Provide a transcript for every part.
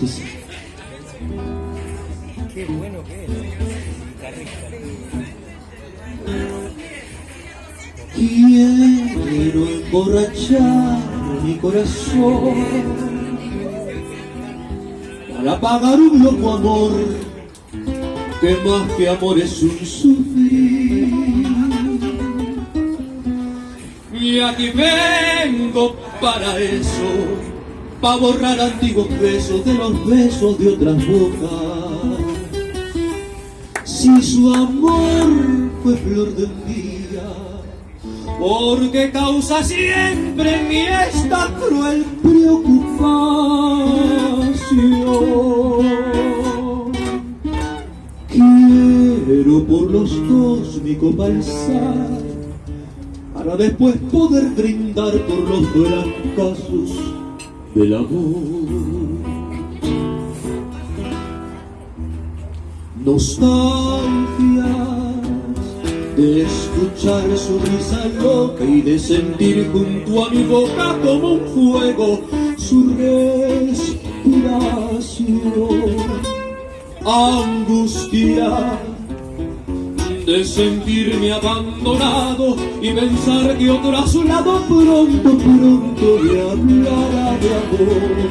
Dice: Qué bueno que es, guitarrista. quiero emborrachar mi corazón para pagar un loco amor que más que amor es un sufrir. Y aquí vengo para eso, para borrar antiguos besos de los besos de otras bocas. Si su amor fue flor de un día, porque causa siempre en mí esta cruel preocupación. Quiero por los dos mi copa alzar, para después poder brindar por los fracasos del amor. Nostalgias de escuchar su risa loca y de sentir junto a mi boca como un fuego su respiración. Angustia de sentirme abandonado y pensar que otro a su lado pronto le hablará de amor.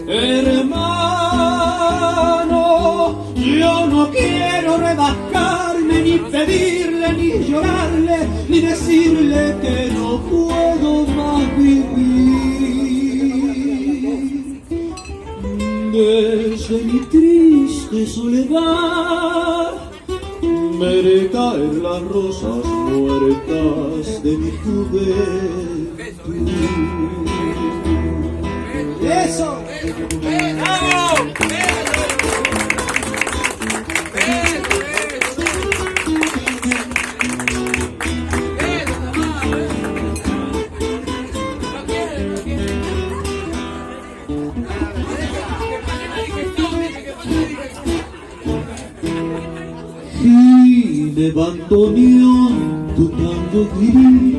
Hermano, yo no quiero rebascarme, ni pedirle, ni llorarle, ni decirle que no puedo más vivir. Desde mi triste soledad me caer las rosas muertas de mi juventud. ¡Eso! ¡Bravo! Y de bandoneón tu tango gris,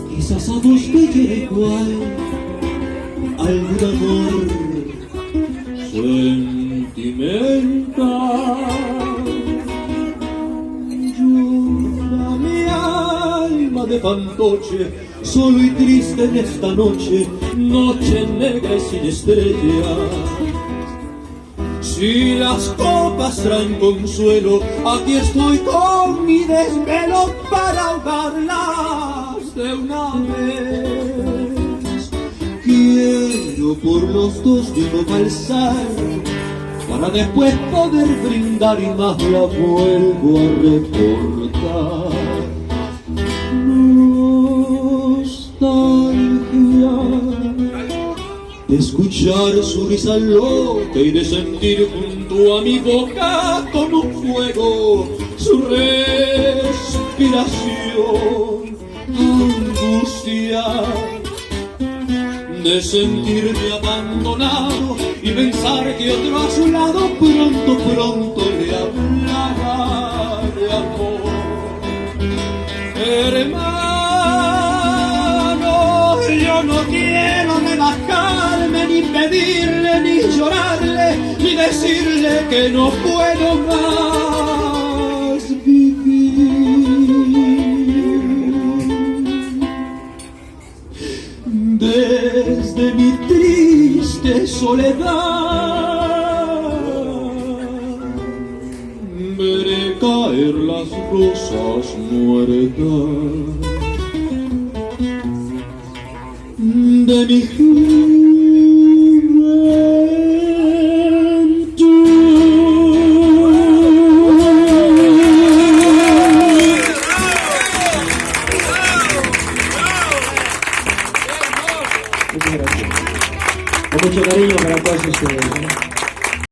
quizás a vos te llegue igual algún amor sentimental. Llora mi alma de fantoche, solo y triste en esta noche, noche negra y sin estrellas. Si las copas traen consuelo, aquí estoy con mi desvelo para ahogarlas de una vez. Quiero por los dos mi copa alzar, para después poder brindar y más la vuelvo a recordar. Nostalgia de escuchar su risa loca y de sentir junto a mi boca como un fuego su respiración. Angustia de sentirme abandonado y pensar que otro a su lado pronto le hablará de amor. Hermano, yo no quiero relajarme, ni pedirle, ni llorarle, ni decirle que no puedo más vivir. Desde mi triste soledad veré caer las rosas muertas de mi